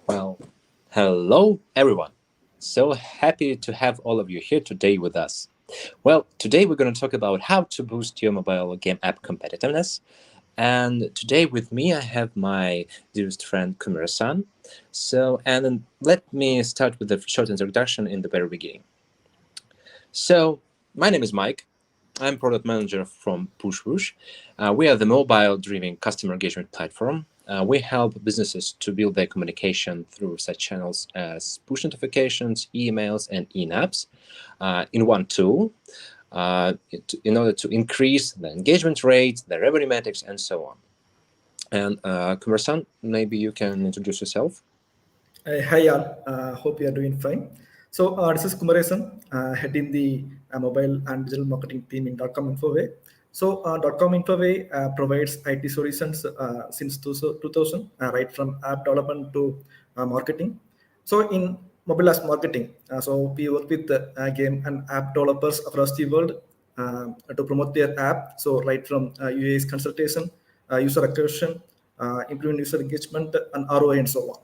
Well, hello everyone. So happy to have all of you here today with us. Well, today we're going to talk about how to boost your mobile game app competitiveness. And today with me, I have my dearest friend Kumura-san. And then let me start with a short introduction in the very beginning. So, my name is Mike. I'm product manager from PushWhoosh. We are the mobile-driven customer engagement platform. We help businesses to build their communication through such channels as push notifications, emails, and in-apps in one tool in order to increase the engagement rate, the revenue metrics, and so on. And Kumar-san, maybe you can introduce yourself. Hi all, hope you are doing fine. This is Kumaresan, heading the mobile and digital marketing team in .com Infoway. .com Infoway provides IT solutions since 2000, right from app development to marketing. So in mobile as marketing, we work with game and app developers across the world to promote their app. So right from UX consultation, user acquisition, improving user engagement, and ROI and so on.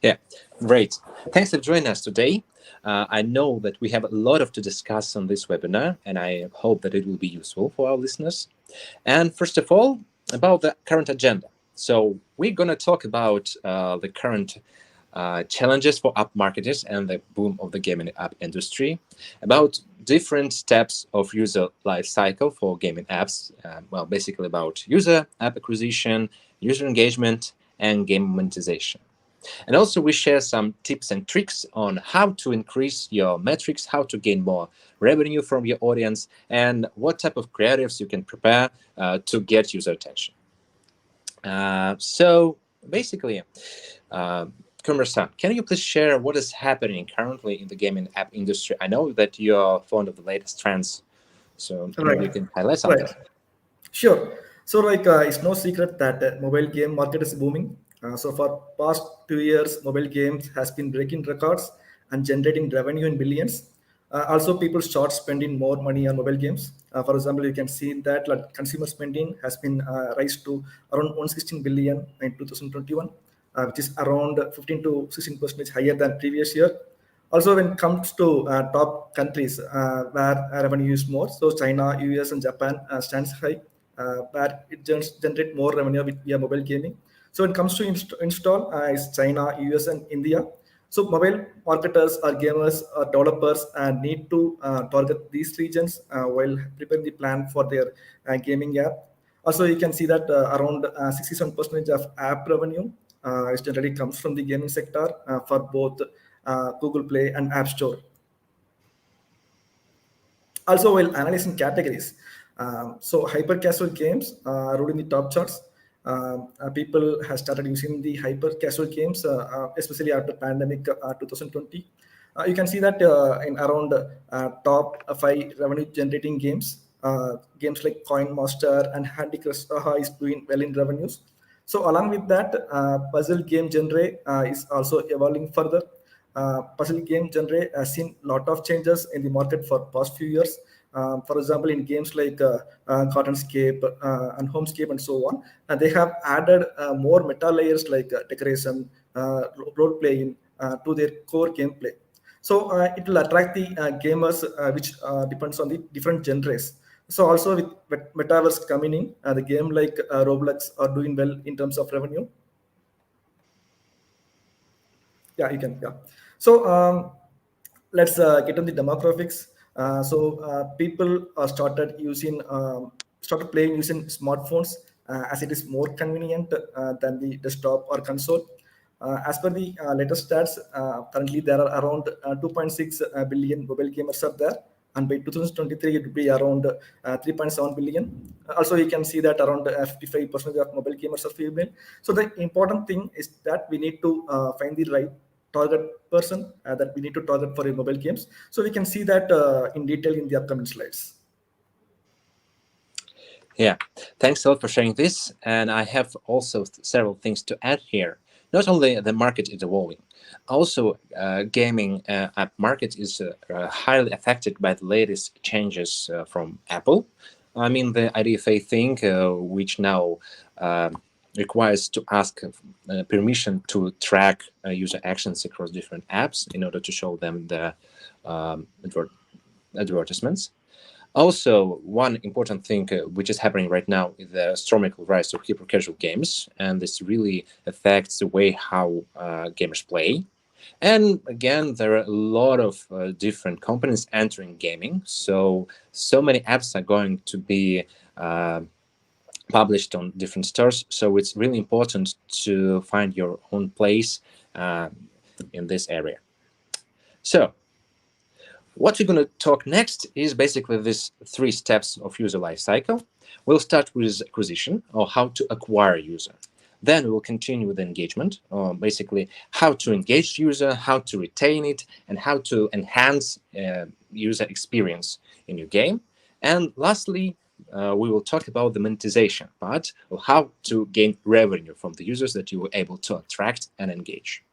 Yeah, great. Thanks for joining us today. I know that we have a lot of to discuss on this webinar, and I hope that it will be useful for our listeners. And first of all, about the current agenda. So we're going to talk about the current challenges for app marketers and the boom of the gaming app industry, about different steps of user life cycle for gaming apps, basically about user app acquisition, user engagement, and game monetization. And also we share some tips and tricks on how to increase your metrics, how to gain more revenue from your audience, and what type of creatives you can prepare to get user attention. So basically, Kumar-san, can you please share what is happening currently in the gaming app industry? I know that you're fond of the latest trends, so maybe you Right, can highlight something. right. Sure. It's no secret that mobile game market is booming. For past 2 years, mobile games has been breaking records and generating revenue in billions. Also, people start spending more money on mobile games. For example, you can see that like, consumer spending has been raised to around 116 billion in 2021, which is around 15 to 16% higher than previous year. Also, when it comes to top countries where revenue is more, so China, US, and Japan stands high, where it generate more revenue with via mobile gaming. So when it comes to install, it's China, US, and India. So mobile marketers or gamers or developers need to target these regions while preparing the plan for their gaming app. Also, you can see that around 67% of app revenue is generally comes from the gaming sector for both Google Play and App Store. Also, while analyzing categories, hyper casual games ruling the top charts. People have started using the hyper casual games, especially after pandemic 2020. You can see that in around top five revenue generating games, games like Coin Master and Handy Crush is doing well in revenues. So along with that, puzzle game genre is also evolving further. Puzzle game genre has seen a lot of changes in the market for past few years. For example, in games like Gartenscape and Homescape and so on, they have added more meta layers like decoration, role playing to their core gameplay. So it will attract the gamers, which depends on the different genres. So also with metaverse coming in, the game like Roblox are doing well in terms of revenue. Yeah, you can. Yeah. So let's get on the demographics. People started playing using smartphones as it is more convenient than the desktop or console. As per the latest stats, currently there are around 2.6 billion mobile gamers are there, and by 2023 it will be around 3.7 billion. Also, you can see that around 55% of mobile gamers are female. So the important thing is that we need to find the right target person that we need to target for mobile games. So we can see that in detail in the upcoming slides. Yeah, thanks a lot for sharing this. And I have also several things to add here. Not only the market is evolving, also gaming app market is highly affected by the latest changes from Apple. I mean, the IDFA thing, which now requires to ask permission to track user actions across different apps in order to show them the um, advertisements. Also, one important thing which is happening right now is the astronomical rise of hyper casual games, and this really affects the way how gamers play. And again, there are a lot of different companies entering gaming, so many apps are going to be published on different stores. So it's really important to find your own place uh, in this area. So what we're going to talk next is basically these three steps of user lifecycle. We'll start with acquisition, or how to acquire user. Then we will continue with engagement, or basically how to engage user, how to retain it, and how to enhance user experience in your game. And lastly, we will talk about the monetization part, of how to gain revenue from the users that you were able to attract and engage.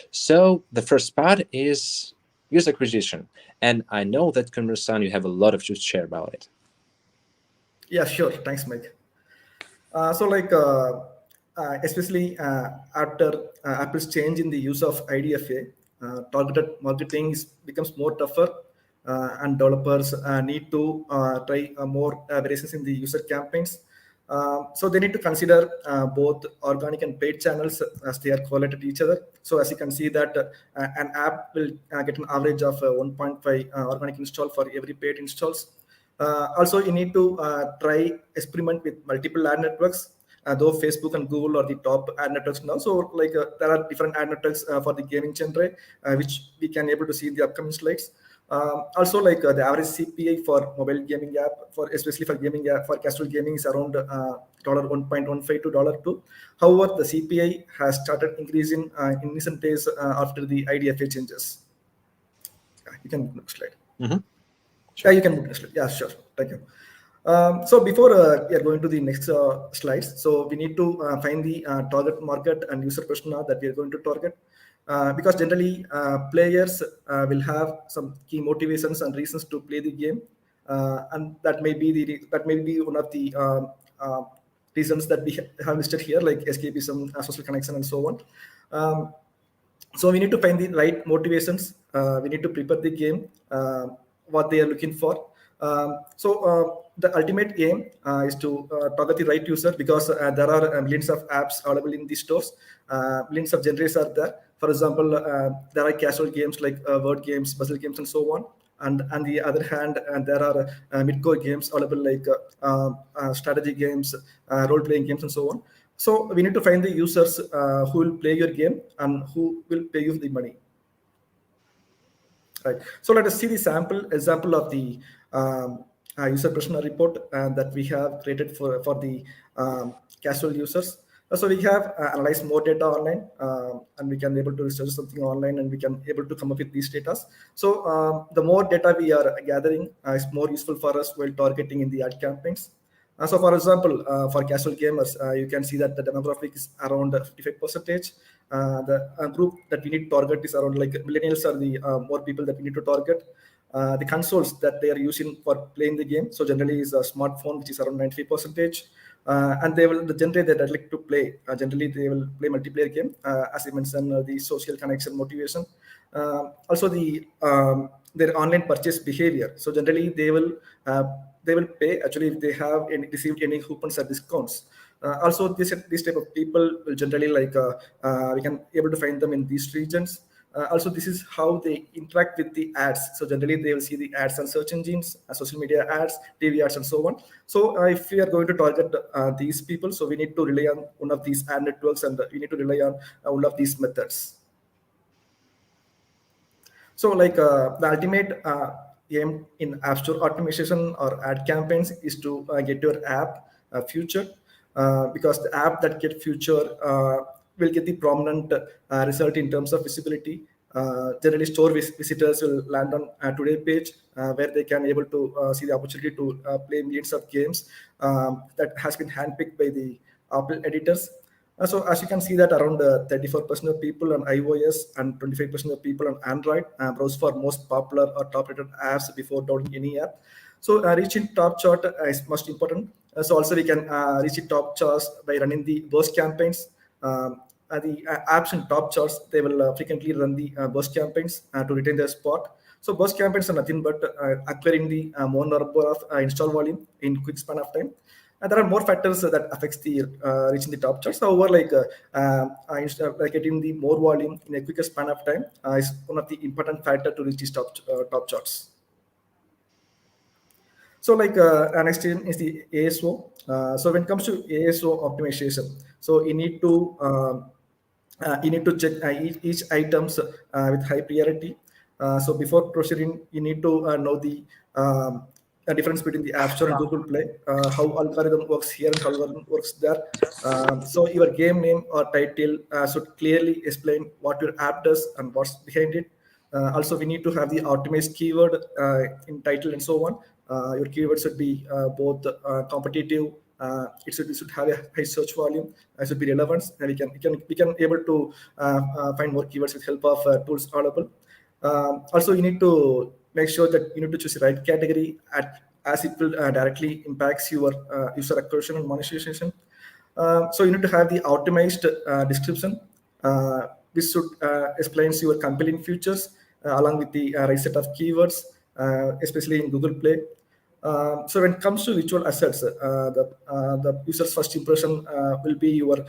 So the first part is user acquisition. And I know that Kunmur-san, you have a lot of to share about it. Yeah, sure. Thanks, Mike. Especially after Apple's change in the use of IDFA, targeted marketing becomes more tougher, and developers need to try more variations in the user campaigns. So they need to consider both organic and paid channels as they are correlated to each other. So as you can see that an app will get an average of 1.5 organic install for every paid installs. Also, you need to try experiment with multiple ad networks. Though Facebook and Google are the top ad networks now, so there are different ad networks for the gaming genre, which we can able to see in the upcoming slides. Also, the average CPI for mobile gaming app, for especially for gaming app, for casual gaming is around $1.15 to $2. However, the CPI has started increasing in recent days after the IDFA changes. You can move next slide. Mm-hmm. Yeah, Sure. you can move next slide. Yeah, sure. Thank you. So before we are going to the next slides, so we need to find the target market and user persona that we are going to target. Because generally players will have some key motivations and reasons to play the game, and that may be one of the reasons that we have listed here, like escapism, social connection, and so on. So we need to find the right motivations. We need to prepare the game, what they are looking for. The ultimate aim is to target the right user, because there are millions of apps available in the stores. Millions of genres are there. For example, there are casual games like word games, puzzle games, and so on. And on the other hand, there are mid-core games available, like strategy games, role-playing games, and so on. So we need to find the users who will play your game and who will pay you the money. Right. So let us see the sample example of the user persona report that we have created for the casual users. So we have analyzed more data online, and we can able to research something online, and we can able to come up with these data. So the more data we are gathering is more useful for us while targeting in the ad campaigns. So, for example, for casual gamers, you can see that the demographic is around 55 percentage. The group that we need to target is around, like, millennials are the more people that we need to target. The consoles that they are using for playing the game, so generally is a smartphone, which is around 95 percentage. And they will, the genre that I like to play, generally they will play multiplayer game, as I mentioned, the social connection, motivation. Also their online purchase behavior. So generally they will pay actually if they have received any coupons or discounts. Also, this type of people will generally, we can able to find them in these regions. Also, this is how they interact with the ads. So generally they will see the ads on search engines, social media ads, TV ads, and so on. So if we are going to target these people, so we need to rely on one of these ad networks, and we need to rely on one of these methods. So, the ultimate aim in App Store optimization or ad campaigns is to get your app featured, because the app that get featured will get the prominent result in terms of visibility. Generally, store visitors will land on today page, where they can able to see the opportunity to play millions of games that has been handpicked by the Apple editors. So as you can see that around 34% of people on iOS and 25% of people on Android browse for most popular or top-rated apps before downloading any app. So reaching top chart is most important. So also we can reach the top charts by running the burst campaigns. The apps in top charts, they will frequently run the burst campaigns to retain their spot. So burst campaigns are nothing but acquiring the more number of install volume in quick span of time. And there are more factors that affects the reaching the top charts. However, like getting the more volume in a quicker span of time is one of the important factor to reach these top charts. So like next thing is the ASO. So when it comes to ASO optimization, so you need to check each items with high priority. So before proceeding, you need to know the difference between the App Store and Google Play, how algorithm works here and how algorithm works there. So your game name or title should clearly explain what your app does and what's behind it. Also, we need to have the optimized keyword in title and so on. Your keyword should be both competitive. It should have a high search volume. It should be relevant, and we can able to find more keywords with help of tools available. Also, you need to make sure that you need to choose the right category as it will directly impacts your user acquisition and monetization. So you need to have the optimized description. This should explains your compelling features along with the right set of keywords, especially in Google Play. So when it comes to visual assets, the user's first impression will be your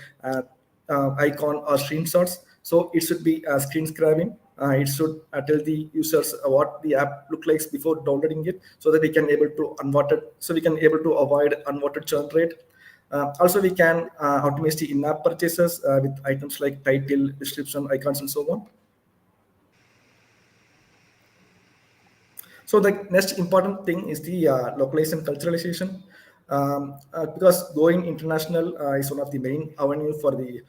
icon or screenshots. So it should be screen grabbing. It should tell the users what the app look like before downloading it, so that we can able to unwanted, so we can able to avoid unwanted churn rate. Also, we can automate the in-app purchases with items like title, description, icons, and so on. So the next important thing is the localization culturalization, because going international is one of the main avenue for the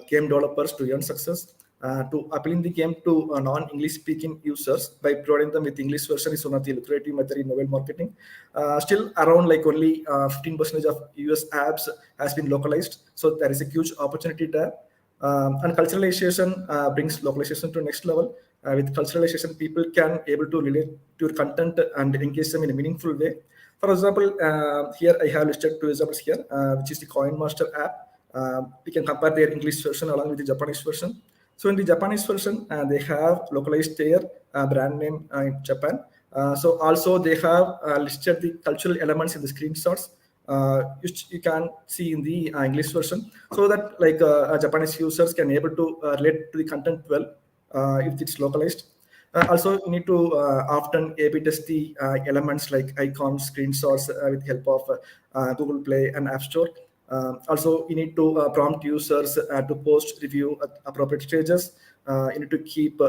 game developers to earn success. To appealing the game to non-English speaking users by providing them with English version is one of the lucrative method in mobile marketing. Still around like only 15% of US apps has been localized, so there is a huge opportunity there. And culturalization brings localization to next level. With culturalization, people can able to relate to your content and engage them in a meaningful way. For example, here I have listed two examples here, which is the Coin Master app. We can compare their English version along with the Japanese version. So in the Japanese version, they have localized their brand name in Japan. So also they have listed the cultural elements in the screenshots, which you can see in the English version, so that like Japanese users can able to relate to the content well if it's localized. Also, you need to often A/B test the elements like icons, screenshots with help of Google Play and App Store. Also, you need to prompt users to post review at appropriate stages. You need to keep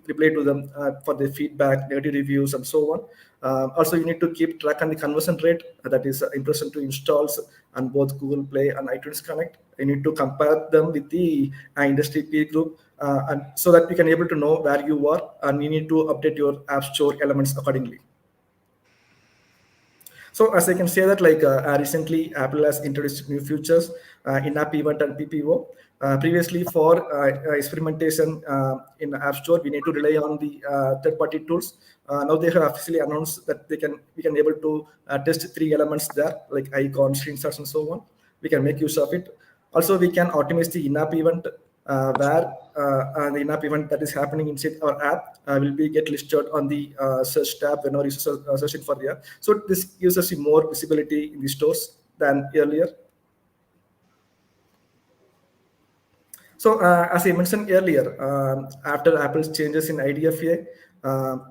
reply to them for the feedback, negative reviews, and so on. Also, you need to keep track on the conversion rate, that is impression to installs on both Google Play and iTunes Connect. You need to compare them with the industry peer group, and so that we can able to know where you are, and you need to update your App Store elements accordingly. So as I can say that like recently Apple has introduced new features in-app event and PPO. Previously for experimentation in App Store, we need to rely on the third-party tools. Now they have officially announced that we can able to test three elements there like icons, screenshots, and so on. We can make use of it. Also, we can automate the in-app event where the in-app event that is happening inside our app will be get listed on the search tab whenever users are searching for the app. So this gives us more visibility in the stores than earlier. So, as I mentioned earlier, after Apple's changes in IDFA,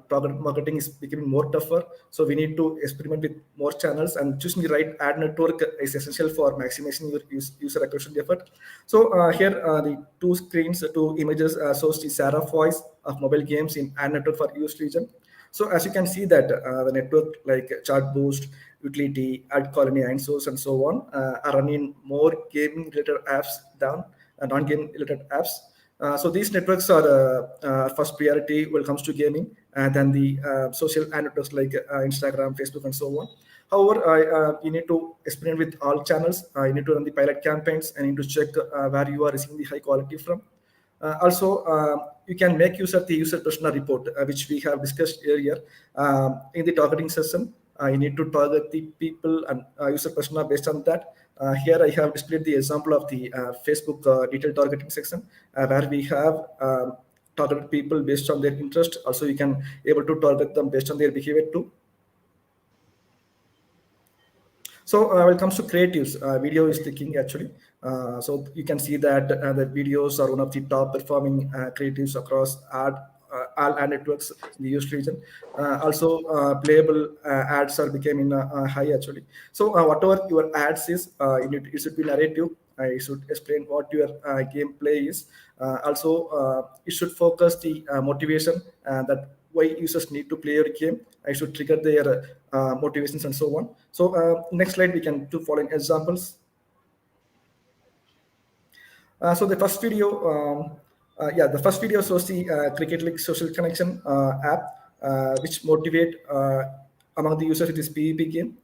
target marketing is becoming more tougher. So, we need to experiment with more channels, and choosing the right ad network is essential for maximizing your user acquisition effort. So, here the two screens, two images shows the Sarah voice of mobile games in ad network for US region. So, as you can see that the network like Chart Boost, Utility, Ad Colony, and Source, and so on are running more gaming related apps down non-game related apps. So these networks are first priority when it comes to gaming, and then the social networks like Instagram, Facebook, and so on. However, you need to experiment with all channels. You need to run the pilot campaigns and you need to check where you are receiving the high quality from. Also, you can make use of the user persona report, which we have discussed earlier. In the targeting session, you need to target the people and user persona based on that. Here I have displayed the example of the Facebook detailed targeting section, where we have targeted people based on their interest. Also, you can able to target them based on their behavior too. So when it comes to creatives, video is the king actually. So you can see that the videos are one of the top performing creatives across all ad networks in the US region. Also, playable ads are becoming high actually. So whatever your ads is, it should be narrative. It should explain what your gameplay is. Also, it should focus the motivation that why users need to play your game. I should trigger their motivations and so on. So next slide, we can do following examples. So the first video, the first video shows the Cricket League social connection app, which motivate among the users in this PvP game.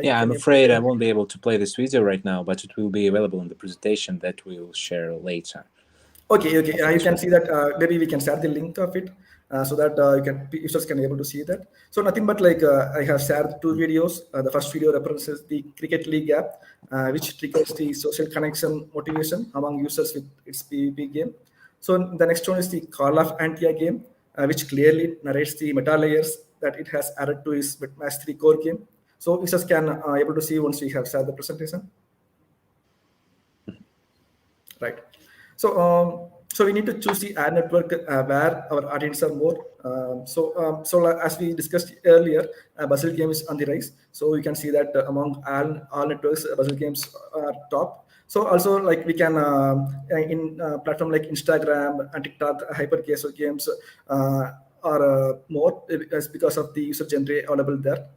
Yeah, Can I'm you play afraid I the won't be able to play this video right now, but it will be available in the presentation that we will share later Okay. after You this can one. see that maybe we can share the link of it so that users can able to see that. So nothing but like I have shared two videos. The first video represents the Cricket League app, which triggers the social connection motivation among users with its PvP game. So the next one is the Call of Antia game, which clearly narrates the meta layers that it has added to its Mastery core game. So users can able to see once we have shared the presentation. Right. So we need to choose the ad network where our audience are more. As we discussed earlier, Brazil game is on the rise. So you can see that among all networks, Brazil games are top. So also like we can in platform like Instagram and TikTok, hyper casual games are more as because of the user genre available there.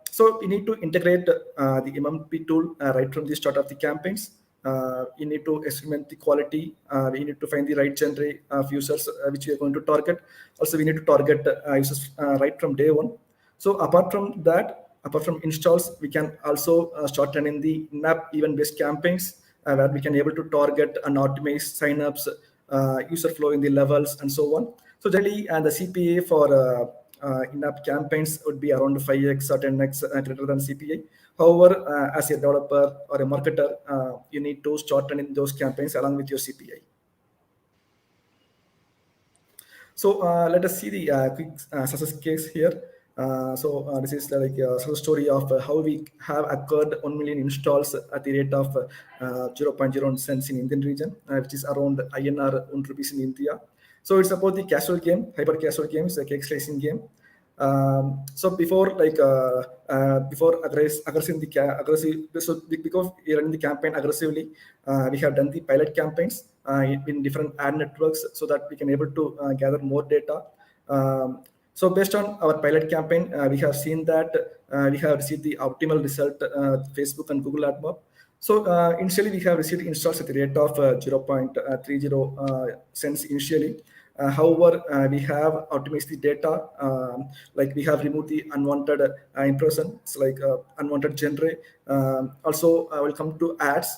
So we need to integrate the MMP tool right from the start of the campaigns. You need to estimate the quality. We need to find the right genre of users which we are going to target. Also, we need to target users right from day one. So apart from installs, we can also start running the in-app event-based campaigns where we can able to target and optimize signups, user flow in the levels, and so on. So generally, the CPA for in-app campaigns would be around 5x or 10x greater than CPA. However, as a developer or a marketer, you need to start running those campaigns along with your CPI. So let us see the quick success case here. This is like a success story of how we have occurred 1 million installs at the rate of zero point 0.01 cents in Indian region, which is around INR 1 rupees in India. So it's about the casual game, hyper casual game, it's a cake slicing game. So before like before aggressive so because we running the campaign aggressively, we have done the pilot campaigns in different ad networks so that we can able to gather more data. So based on our pilot campaign, we have seen that we have received the optimal result Facebook and Google AdMob. So initially we have received installs at the rate of 0.30 cents initially. However, we have optimized the data, like we have removed the unwanted impressions, like unwanted genre. Also, I will come to ads.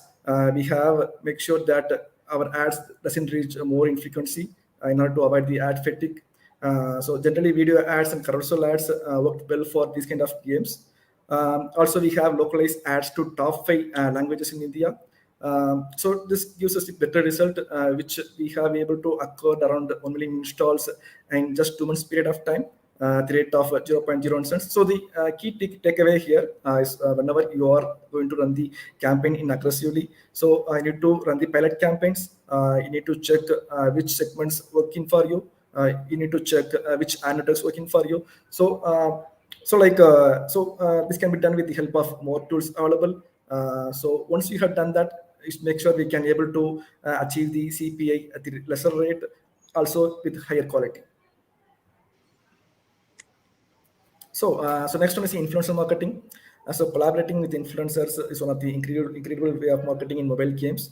We have make sure that our ads doesn't reach more in frequency in order to avoid the ad fatigue. So generally, video ads and carousel ads worked well for these kind of games. Also, we have localized ads to top 5 languages in India. So this gives us a better result, which we have able to occur around 1 million installs in just 2 months period of time, the rate of 0.01 cents. So the key takeaway here is whenever you are going to run the campaign in aggressively, so I need to run the pilot campaigns. You need to check which segments working for you. You need to check which analytics working for you. This can be done with the help of more tools available. So once you have done that, is make sure we can able to achieve the CPI at the lesser rate, also with higher quality. So next one is the influencer marketing. So collaborating with influencers is one of the incredible way of marketing in mobile games.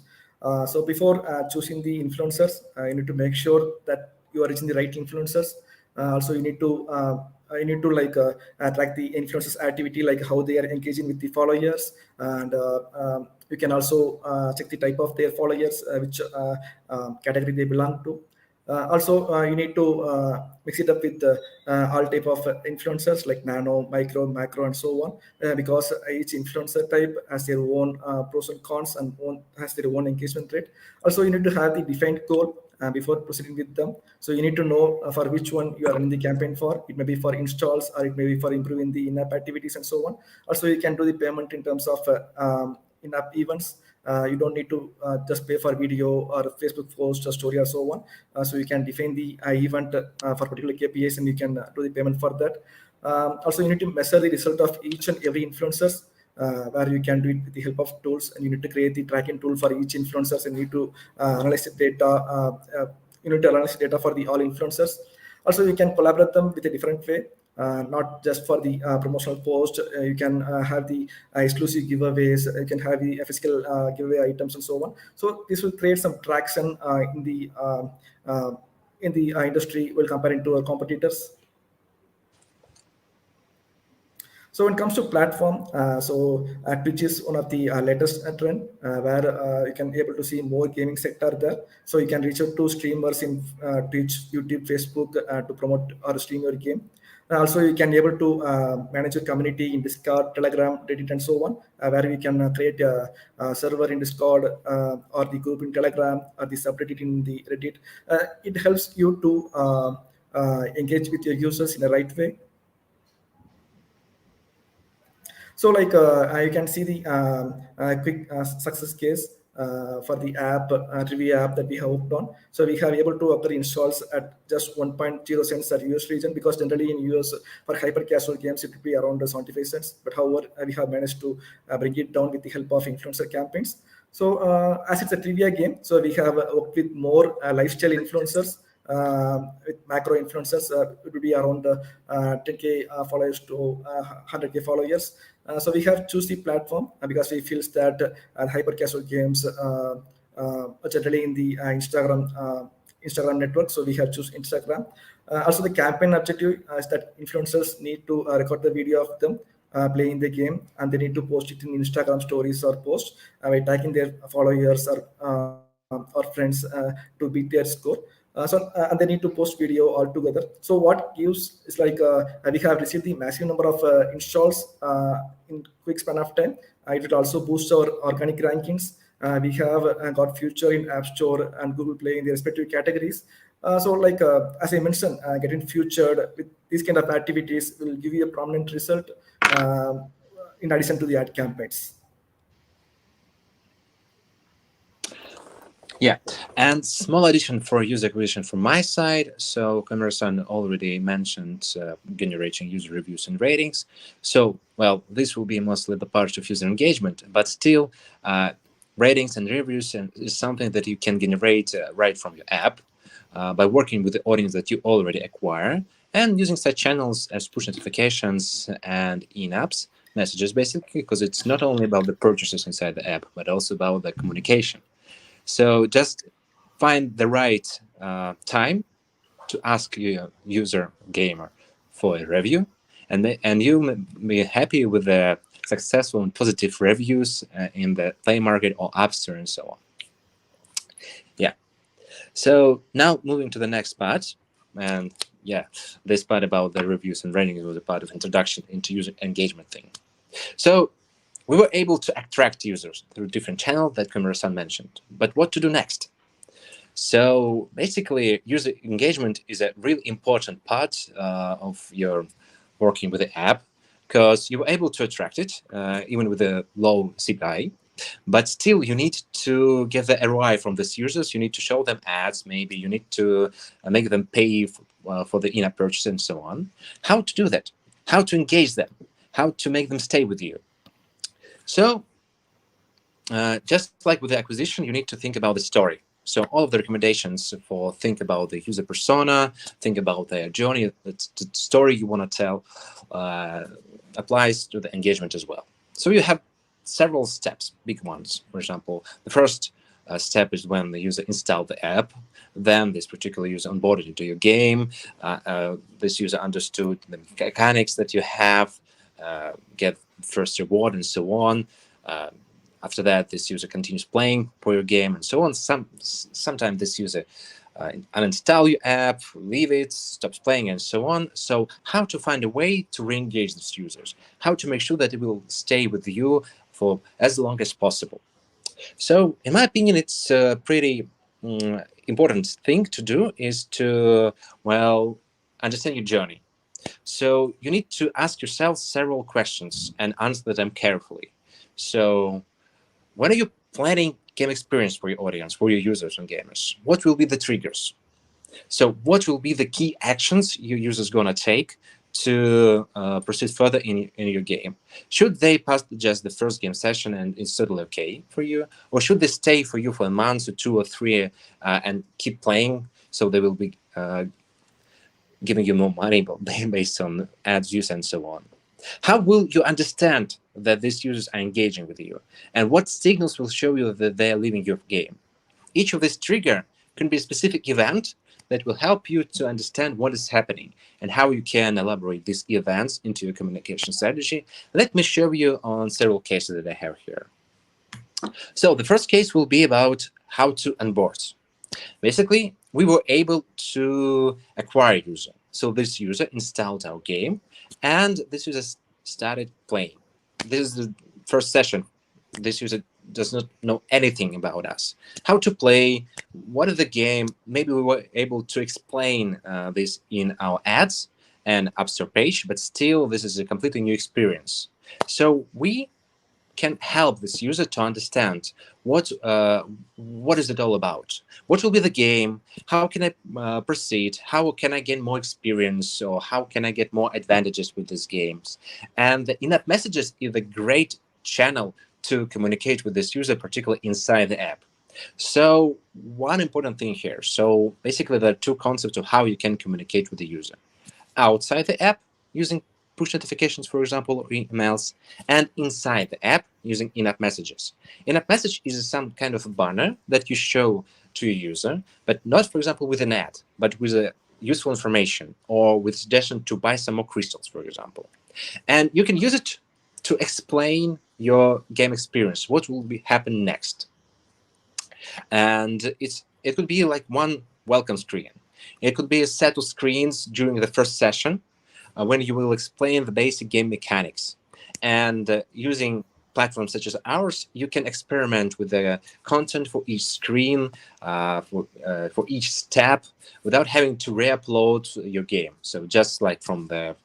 So before choosing the influencers, you need to make sure that you are reaching the right influencers. Also, you need to you need to track the influencers activity, like how they are engaging with the followers, and you can also check the type of their followers, which category they belong to. Also, you need to mix it up with all type of influencers like nano, micro, macro, and so on, because each influencer type has their own pros and cons and has their own engagement rate. Also, you need to have the defined goal before proceeding with them. So you need to know for which one you are running the campaign for. It may be for installs, or it may be for improving the in-app activities and so on. Also, you can do the payment in terms of in-app events. You don't need to just pay for video or Facebook post or story or so on. So you can define the event for particular KPIs, and you can do the payment for that. Also, you need to measure the result of each and every influencers, where you can do it with the help of tools, and you need to create the tracking tool for each influencers, and you need to analyze the data. You need to analyze data for the all influencers. Also, you can collaborate them with a different way, not just for the promotional post. You can have the exclusive giveaways. You can have the physical giveaway items and so on. So this will create some traction uh, in the industry while comparing to our competitors. So when it comes to platform, Twitch is one of the latest trend, where you can able to see more gaming sector there. So you can reach out to streamers in Twitch, YouTube, Facebook to promote or stream your game. Also, you can able to manage your community in Discord, Telegram, Reddit, and so on, where we can create a server in Discord, or the group in Telegram, or the subreddit in the Reddit. It helps you to engage with your users in the right way. So you can see the quick success case for the app, review app that we have worked on. So we have able to occur installs at just 1.0 cents at US region, because generally in US for hyper casual games it would be around 75 cents. But however, we have managed to bring it down with the help of influencer campaigns. So as it's a trivia game, so we have worked with more lifestyle influencers. With macro influencers, it will be around 10k followers to 100k followers. So we have choose the platform because we feel that hyper casual games generally in the Instagram network. So we have choose Instagram. Also, the campaign objective is that influencers need to record the video of them playing the game, and they need to post it in Instagram stories or post by tagging their followers or friends to beat their score. And they need to post video altogether. So what gives is we have received the massive number of installs in quick span of time. It will also boost our organic rankings. We have got future in App Store and Google Play in the respective categories. As I mentioned, getting featured with these kind of activities will give you a prominent result uh, in addition to the ad campaigns. Yeah, and small addition for user acquisition from my side. So Conversan already mentioned generating user reviews and ratings. So, well, this will be mostly the part of user engagement, but still, ratings and reviews is something that you can generate right from your app by working with the audience that you already acquire and using such channels as push notifications and in-apps messages, basically, because it's not only about the purchases inside the app, but also about the communication. So just find the right time to ask your user gamer for a review, and you may be happy with the successful and positive reviews in the Play Market or App Store and so on. Yeah. So now moving to the next part, and yeah, this part about the reviews and ratings was a part of introduction into user engagement thing. So we were able to attract users through different channels that Kumura-san mentioned. But what to do next? So basically, user engagement is a really important part of your working with the app, because you were able to attract it even with a low CPI. But still, you need to get the ROI from these users. You need to show them ads. Maybe you need to make them pay for the in-app purchase and so on. How to do that? How to engage them? How to make them stay with you? So just like with the acquisition, you need to think about the story. So all of the recommendations for think about the user persona, think about their journey, the story you want to tell applies to the engagement as well. So you have several steps, big ones. For example, the first step is when the user installed the app. Then this particular user onboarded into your game. This user understood the mechanics that you have, get first reward, and so on. Uh, After that, this user continues playing for your game, and so on. Sometimes this user uninstall your app, leave it, stops playing, and so on. So how to find a way to re-engage these users? How to make sure that it will stay with you for as long as possible? So, in my opinion, it's a pretty important thing to do is to, well, understand your journey. So you need to ask yourself several questions and answer them carefully. So when are you planning game experience for your audience, for your users and gamers? What will be the triggers? So what will be the key actions your users gonna take to proceed further in your game? Should they pass just the first game session and it's totally okay for you, or should they stay for you for a month or 2 or 3 and keep playing? So they will be giving you more money based on ads use and so on. How will you understand that these users are engaging with you, and what signals will show you that they are leaving your game? Each of these trigger can be a specific event that will help you to understand what is happening and how you can elaborate these events into your communication strategy. Let me show you on several cases that I have here. So the first case will be about how to onboard. Basically, we were able to acquire a user. So this user installed our game, and this user started playing. This is the first session. This user does not know anything about us, how to play, what is the game. Maybe we were able to explain this in our ads and App Store page, but still, this is a completely new experience. So we can help this user to understand what is it all about, what will be the game, how can I proceed, how can I gain more experience, or how can I get more advantages with these games. And the in-app messages is a great channel to communicate with this user, particularly inside the app. So one important thing here, so basically there are two concepts of how you can communicate with the user: outside the app using push notifications, for example, or emails, and inside the app using in-app messages. In-app message is some kind of a banner that you show to your user, but not, for example, with an ad, but with a useful information or with suggestion to buy some more crystals, for example. And you can use it to explain your game experience, what will be happen next. And it could be like one welcome screen. It could be a set of screens during the first session when you will explain the basic game mechanics. And using platforms such as ours, you can experiment with the content for each screen, for each step, without having to re-upload your game. So just like from the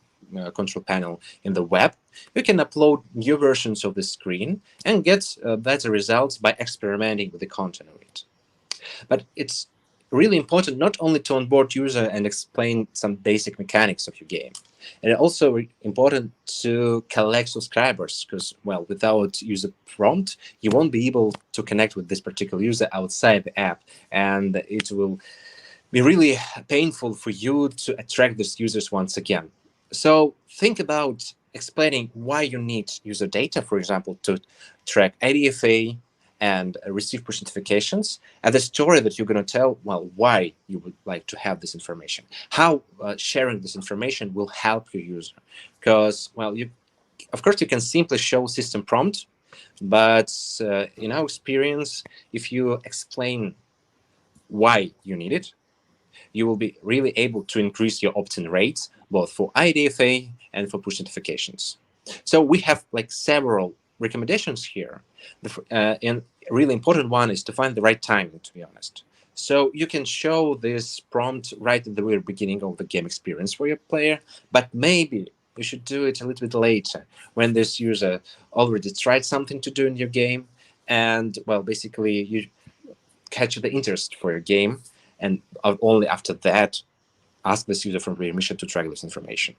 control panel in the web, you can upload new versions of the screen and get better results by experimenting with the content of it. But it's really important not only to onboard user and explain some basic mechanics of your game. And also important to collect subscribers because, well, without user prompt, you won't be able to connect with this particular user outside the app. And it will be really painful for you to attract these users once again. So think about explaining why you need user data, for example, to track IDFA and receive push notifications, and the story that you're going to tell, well, why you would like to have this information, how sharing this information will help your user. Because, well, of course, you can simply show system prompt, but in our experience, if you explain why you need it, you will be really able to increase your opt-in rates, both for IDFA and for push notifications. So we have like several recommendations here. And a really important one is to find the right timing, to be honest. So you can show this prompt right at the very beginning of the game experience for your player, but maybe you should do it a little bit later when this user already tried something to do in your game, and, well, basically you catch the interest for your game, and only after that ask this user for permission to track this information.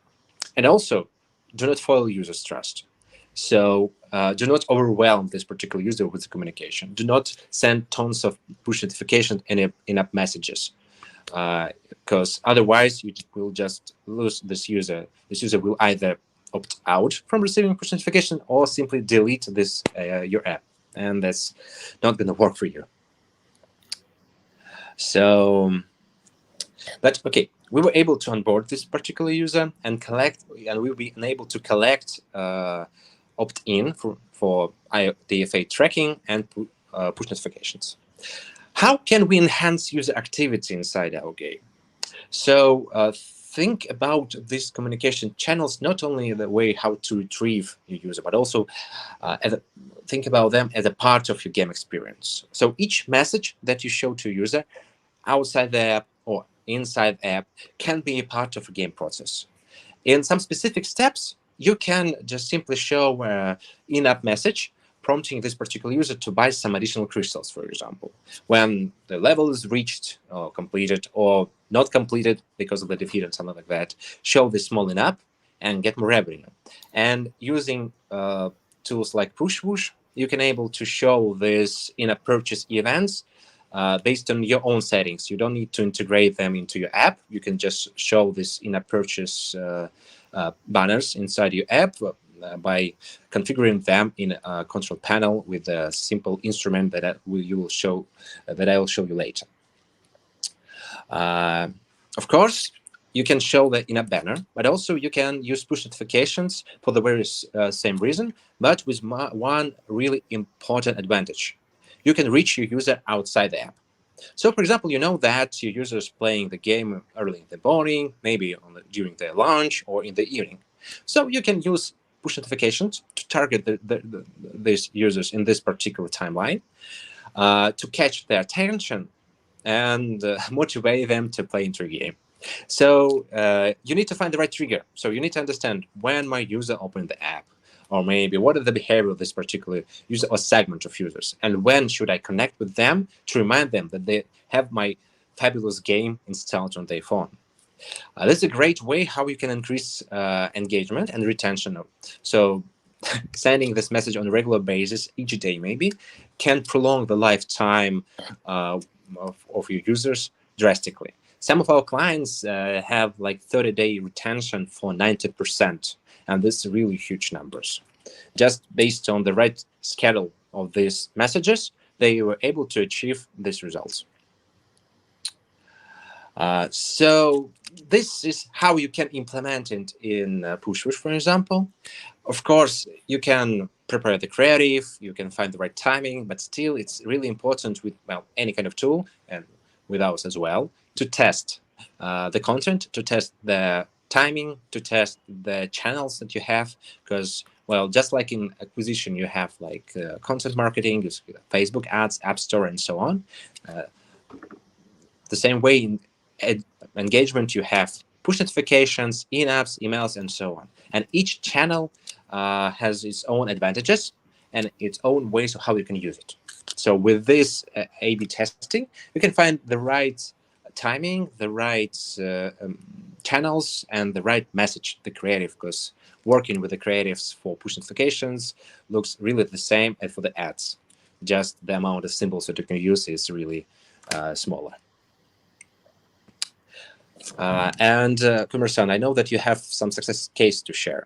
And also, do not foil users' trust. So do not overwhelm this particular user with the communication. Do not send tons of push notifications and in-app messages, because otherwise you will just lose this user. This user will either opt out from receiving push notification or simply delete this your app, and that's not going to work for you. So, but okay, we were able to onboard this particular user and collect, and we'll be able to collect opt-in for DFA tracking and push notifications. How can we enhance user activity inside our game? So think about these communication channels not only the way how to retrieve your user, but also think about them as a part of your game experience. So each message that you show to a user outside the app or inside the app can be a part of a game process. In some specific steps, you can just simply show in-app message prompting this particular user to buy some additional crystals, for example, when the level is reached or completed or not completed because of the defeat and something like that. Show this small in-app and get more revenue. And using tools like Push you can able to show this in-app purchase events based on your own settings. You don't need to integrate them into your app. You can just show this in-app purchase banners inside your app by configuring them in a control panel with a simple instrument that you will show that I will show you later. Of course, you can show that in a banner, but also you can use push notifications for the very same reason, but with one really important advantage. You can reach your user outside the app. So, for example, you know that your user is playing the game early in the morning, maybe during their lunch or in the evening. So you can use push notifications to target these users in this particular timeline to catch their attention and motivate them to play into your game. So you need to find the right trigger. So you need to understand when my user opened the app, or maybe what is the behavior of this particular user or segment of users, and when should I connect with them to remind them that they have my fabulous game installed on their phone. This is a great way how you can increase engagement and retention. So sending this message on a regular basis each day maybe can prolong the lifetime of your users drastically. Some of our clients have like 30-day retention for 90%, and this is really huge numbers. Just based on the right schedule of these messages, they were able to achieve these results. So this is how you can implement it in Pushwish, for example. Of course, you can prepare the creative, you can find the right timing, but still it's really important with any kind of tool, and with ours as well, to test the content, to test the timing, to test the channels that you have, because just like in acquisition, you have like content marketing, Facebook ads, App Store, and so on. The same way in engagement, you have push notifications, in-apps, emails, and so on. And each channel has its own advantages and its own ways of how you can use it. So with this A/B testing, you can find the right timing, the right channels, and the right message, the creative, because working with the creatives for push notifications looks really the same as for the ads. Just the amount of symbols that you can use is really smaller. And Kumar-san, I know that you have some success case to share.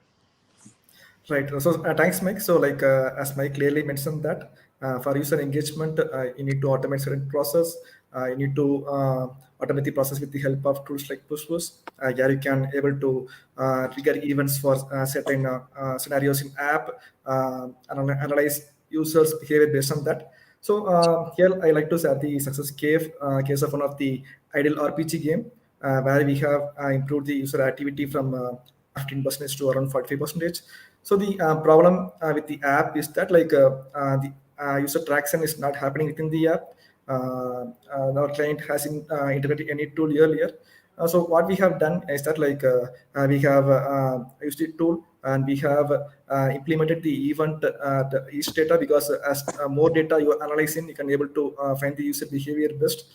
Right. So thanks, Mike. So as Mike clearly mentioned that for user engagement, you need to automate certain process. You need to automate the process with the help of tools like Push. Yeah, you can able to trigger events for certain scenarios in app, analyze users' behavior based on that. So here I like to share the success case of one of the ideal RPG game where we have improved the user activity from 15% to around 45%. So the problem with the app is that the user traction is not happening within the app. Our client hasn't integrated any tool earlier. So what we have done is that we have used the tool and we have implemented the event the each data, because as more data you are analyzing, you can able to find the user behavior best.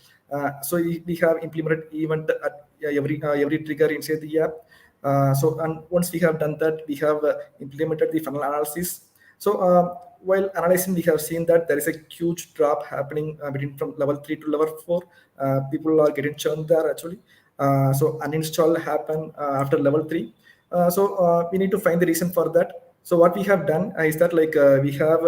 So we have implemented event at every trigger inside the app. And once we have done that, we have implemented the funnel analysis. So while analyzing, we have seen that there is a huge drop happening between from level 3 to level 4. People are getting churned there actually. So uninstall happen after level 3. So we need to find the reason for that. So what we have done is that we have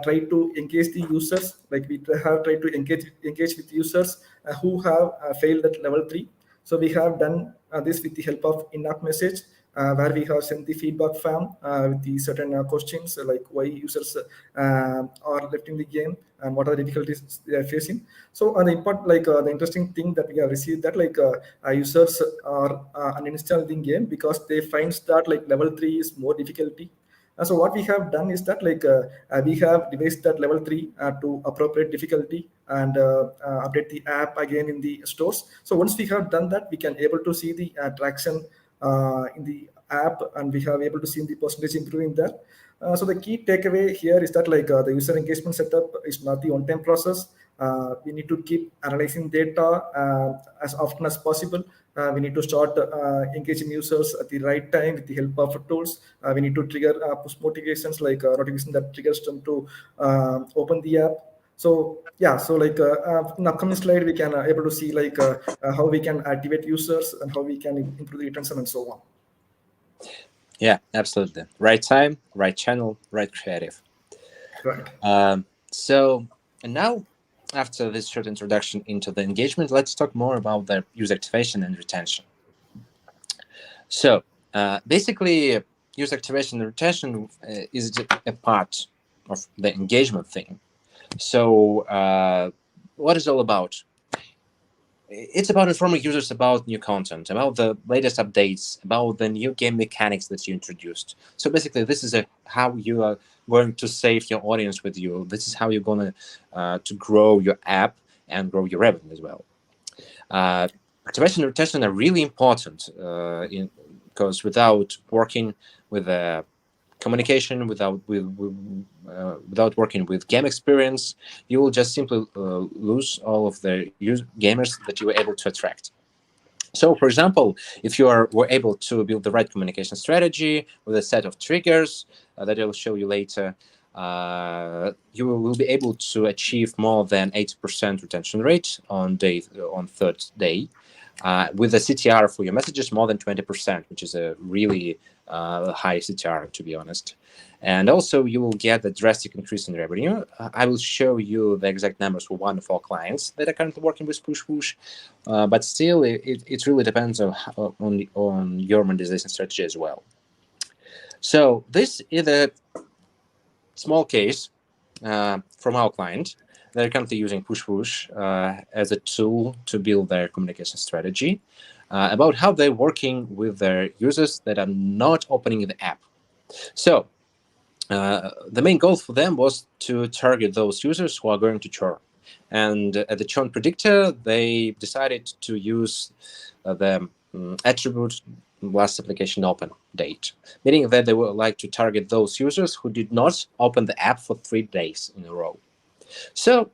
tried to engage the users. Like we have tried to engage with users who have failed at level 3. So we have done this with the help of in-app message, where we have sent the feedback form with the certain questions like why users are left in the game and what are the difficulties they are facing. So the interesting thing that we have received that users are uninstalling the game because they find that like level 3 is more difficulty. So what we have done is that we have devised that level 3 to appropriate difficulty and update the app again in the stores. So once we have done that, we can able to see the traction in the app, and we have able to see the percentage improving there. So the key takeaway here is that the user engagement setup is not the one-time process. We need to keep analyzing data as often as possible. We need to start engaging users at the right time with the help of tools. We need to trigger push notifications notification that triggers them to open the app. So yeah, so in upcoming slide we can able to see how we can activate users and how we can improve the retention and so on. Yeah, absolutely. Right time, right channel, right creative. Right. So, and now, after this short introduction into the engagement, let's talk more about the user activation and retention. So, basically, user activation and retention is a part of the engagement thing. So, what is it all about? It's about informing users about new content, about the latest updates, about the new game mechanics that you introduced. So basically, this is how you are going to save your audience with you. This is how you're going to grow your app and grow your revenue as well. Activation and retention are really important because without working with communication, without working with game experience, you will just simply lose all of the gamers that you were able to attract. So, for example, if were able to build the right communication strategy with a set of triggers that I will show you later, you will be able to achieve more than 80% retention rate on third day, with a CTR for your messages more than 20%, which is a really high CTR, to be honest. And also, you will get a drastic increase in revenue. I will show you the exact numbers for one of our clients that are currently working with Push Push, but still, it really depends on your monetization strategy as well. So this is a small case from our client. They're currently using Push Push as a tool to build their communication strategy, about how they're working with their users that are not opening the app. So the main goal for them was to target those users who are going to churn. And at the churn predictor, they decided to use the attribute last application open date, meaning that they would like to target those users who did not open the app for 3 days in a row. So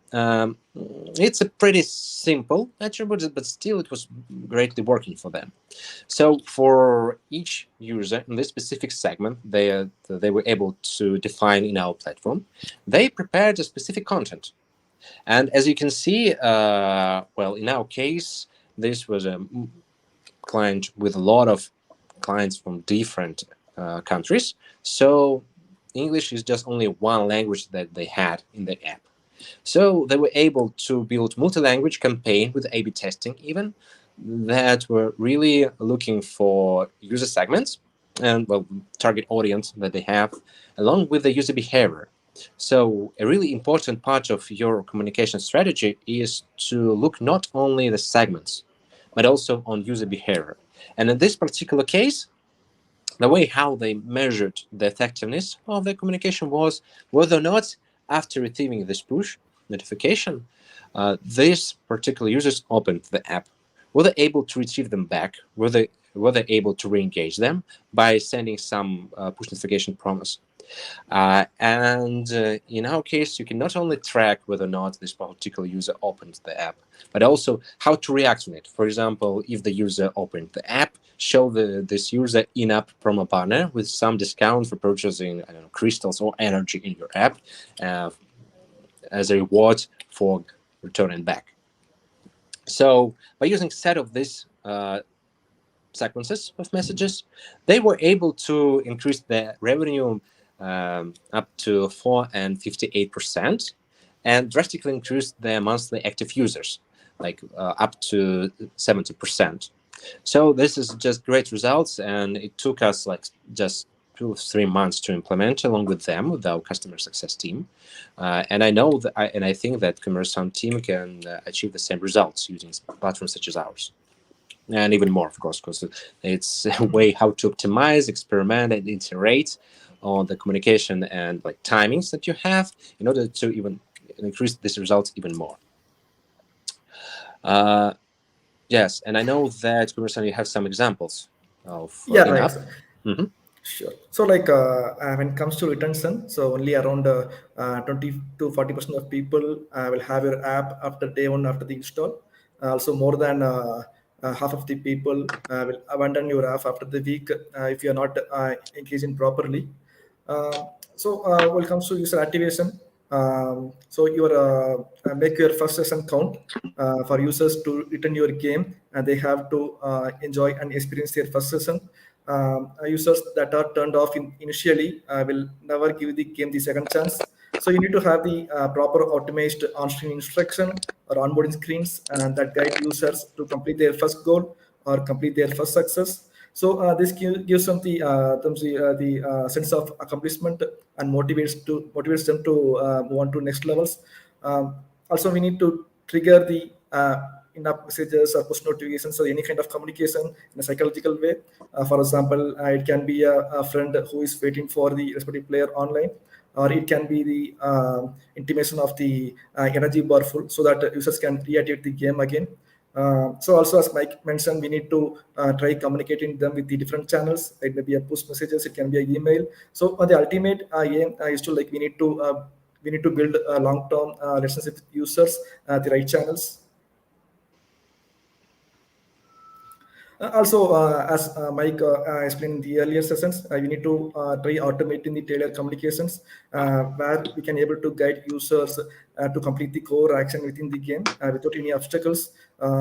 it's a pretty simple attribute, but still it was greatly working for them. So for each user in this specific segment, they were able to define in our platform. They prepared a specific content. And as you can see, well, in our case, this was a client with a lot of clients from different countries. So English is just only one language that they had in the app. So they were able to build multi-language campaign with A/B testing even that were really looking for user segments and well target audience that they have along with the user behavior. So a really important part of your communication strategy is to look not only the segments but also on user behavior. And in this particular case, the way how they measured the effectiveness of their communication was whether or not after receiving this push notification, these particular users opened the app. Were they able to retrieve them back? Were they able to re-engage them by sending some push notification promise? And in our case, you can not only track whether or not this particular user opened the app, but also how to react on it. For example, if the user opened the app, show this user in-app promo banner with some discount for purchasing, I don't know, crystals or energy in your app as a reward for returning back. So by using set of these sequences of messages, they were able to increase the revenue up to 4 and 58%, and drastically increased their monthly active users, like up to 70%. So this is just great results, and it took us like just 2 or 3 months to implement along with them, with our customer success team. And I know that, I think that Commerce team can achieve the same results using platforms such as ours, and even more, of course, because it's a way how to optimize, experiment, and iterate on the communication and like timings that you have in order to even increase these results even more. Uh, yes, and I know that Commerce, you have some examples of Yeah, right. in-app. Mm-hmm. Sure. So, like when it comes to retention, so only around 20 to 40% of people will have your app after day one after the install. Also, more than half of the people will abandon your app after the week if you are not engaging properly. When it comes to user activation, so your make your first session count for users to return your game, and they have to enjoy and experience their first session. Users that are turned off initially will never give the game the second chance. So you need to have the proper automated on-screen instruction or onboarding screens that guide users to complete their first goal or complete their first success. So this gives them the sense of accomplishment and motivates them to move on to next levels. Also, we need to trigger the in-app messages or push notifications or any kind of communication in a psychological way. For example, it can be a friend who is waiting for the respective player online, or it can be the intimation of the energy bar full so that users can reactivate the game again. So also, as Mike mentioned, we need to try communicating them with the different channels. It may be a push messages, it can be an email. So the ultimate aim is to like we need to build a long-term relationship with users, the right channels. Also, as Mike explained in the earlier sessions, we need to try automating the tailored communications where we can able to guide users to complete the core action within the game without any obstacles.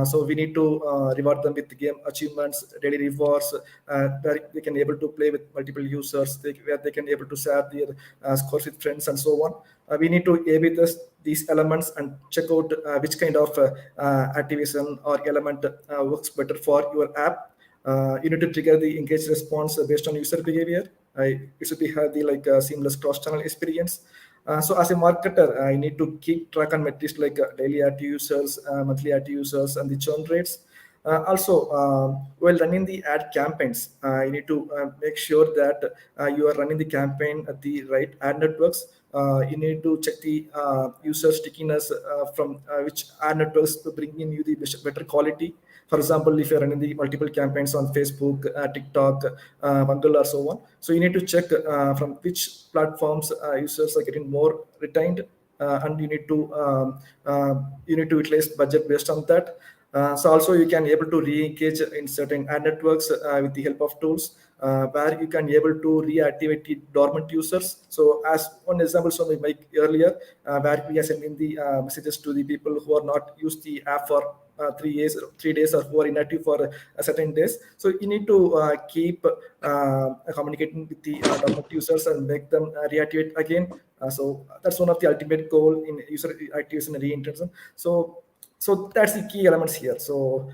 So we need to reward them with the game achievements, daily rewards, where they can able to play with multiple users, where they can able to share their scores with friends and so on. We need to A/B test these elements and check out which kind of activation or element works better for your app. You need to trigger the engaged response based on user behavior. It should be have the like seamless cross-channel experience. So as a marketer, I need to keep track on metrics like daily active users, monthly active users, and the churn rates. Also, while running the ad campaigns, you need to make sure that you are running the campaign at the right ad networks. You need to check the user stickiness from which ad networks to bring in you the better quality. For example, if you're running the multiple campaigns on Facebook, TikTok, Bungle, or so on, so you need to check from which platforms users are getting more retained, and you need to utilize budget based on that. So also you can able to re-engage in certain ad networks with the help of tools where you can able to reactivate the dormant users. So as one example, so we make earlier where we are sending the messages to the people who are not used the app for 3 days, 3 days, or who are inactive for a certain days. So you need to keep communicating with the dormant users and make them reactivate again. So that's one of the ultimate goal in user activation and reintention. So that's the key elements here. So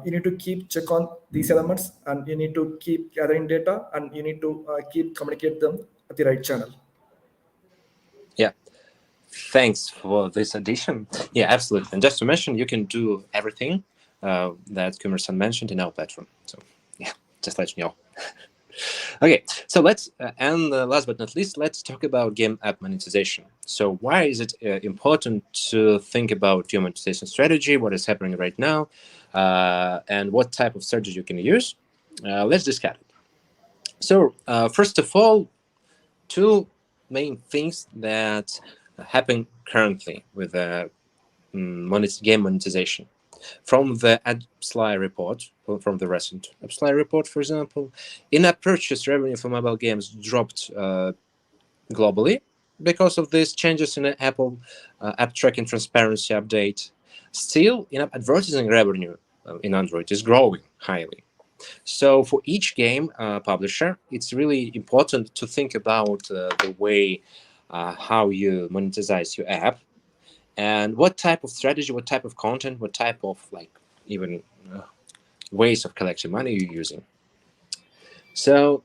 you need to keep check on these elements, and you need to keep gathering data, and you need to keep communicate them at the right channel. Yeah. Thanks for this addition. Yeah, absolutely. And just to mention, you can do everything that Kumarsan mentioned in our platform. So, yeah, just let you know. Okay, so let's, and last but not least, let's talk about game app monetization. So, why is it important to think about your monetization strategy? What is happening right now? And what type of strategy you can use? Let's discuss it. So, first of all, two main things that happen currently with game monetization. From the AppsFly report, from the recent AppsFly report, for example, in-app purchase revenue for mobile games dropped globally because of these changes in the Apple app tracking transparency update. Still, in-app advertising revenue in Android is growing highly. So for each game publisher, it's really important to think about the way how you monetize your app, and what type of strategy, what type of content, what type of like even ways of collecting money you're using. So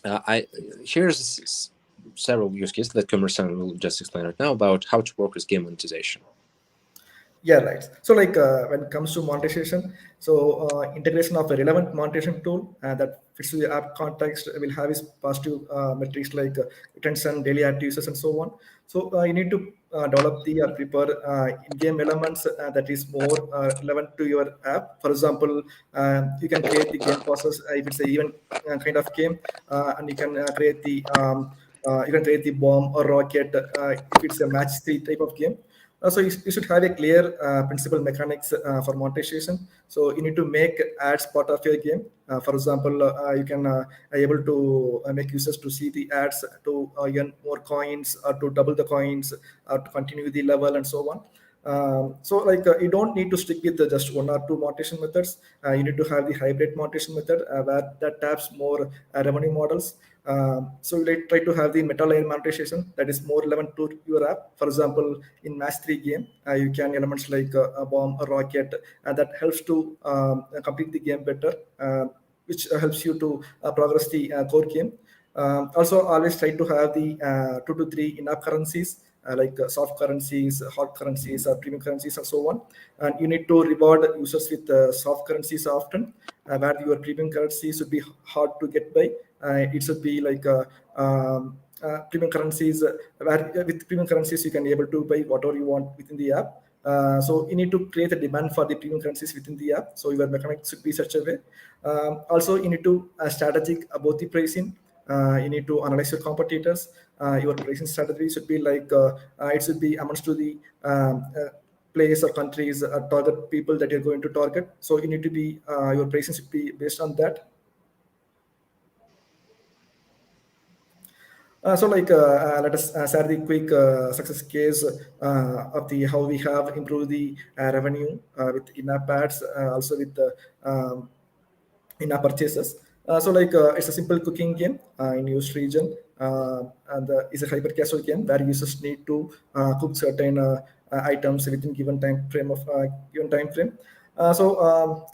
I here's several use cases that Commerson will just explain right now about how to work with game monetization. Yeah, right. So, like when it comes to monetization, so integration of a relevant monetization tool that fits to the app context will have its positive metrics like retention, daily active users, and so on. So, you need to develop the or prepare in-game elements that is more relevant to your app. For example, you can create the game process if it's a event kind of game, and you can create the bomb or rocket if it's a match three type of game. So you should have a clear principal mechanics for monetization. So you need to make ads part of your game. For example, you can able to make users to see the ads to earn more coins or to double the coins or to continue the level and so on. So you don't need to stick with just one or two monetization methods. You need to have the hybrid monetization method where that taps more revenue models. So you like, try to have the meta layer monetization that is more relevant to your app. For example, in Match 3 game, you can elements like a bomb, a rocket, that helps to complete the game better, which helps you to progress the core game. Also, always try to have the 2 to 3 in-app currencies like soft currencies, hard currencies, or premium currencies, and so on. And you need to reward users with soft currencies often, where your premium currency should be hard to get by. It should be like premium currencies, where with premium currencies you can be able to buy whatever you want within the app. So you need to create a demand for the premium currencies within the app. So your mechanics should be such a way. Also, you need to strategic about the pricing. You need to analyze your competitors. Your pricing strategy should be like it should be amongst to the place or countries or target people that you're going to target. So you need to be your pricing should be based on that. Let us share the quick success case of the how we have improved the revenue with in-app ads, also with the in-app purchases. It's a simple cooking game in used region, and it's a hyper casual game where users need to cook certain items within given time frame.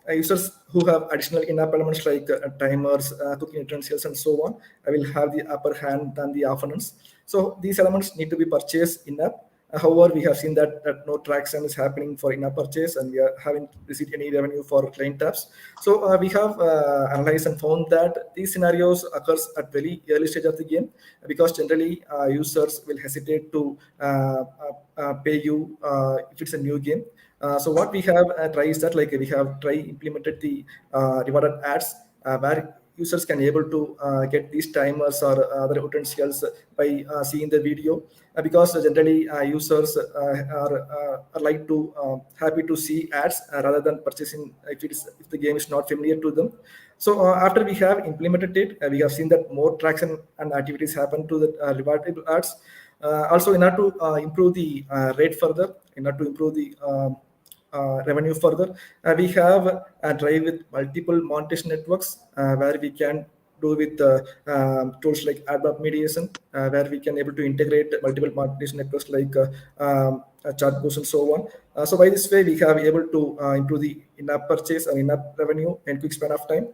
Users who have additional in-app elements like timers, cooking utensils, and so on, will have the upper hand than the opponents. So these elements need to be purchased in-app. However, we have seen that no traction is happening for in-app purchase, and we haven't received any revenue for client tabs. So we have analyzed and found that these scenarios occurs at very early stage of the game, because generally users will hesitate to pay you if it's a new game. So what we have tried is that like we have tried implemented the rewarded ads where users can able to get these timers or other utensils by seeing the video, because generally users are like to happy to see ads rather than purchasing if the game is not familiar to them. So after we have implemented it, we have seen that more traction and activities happen to the rewardable ads. Also, in order to improve the rate further, in order to improve the revenue further, we have a drive with multiple monetization networks where we can do with tools like App Mediation, where we can able to integrate multiple monetization networks like chat boost and so on. So by this way, we have able to improve the in-app purchase and in-app revenue in quick span of time.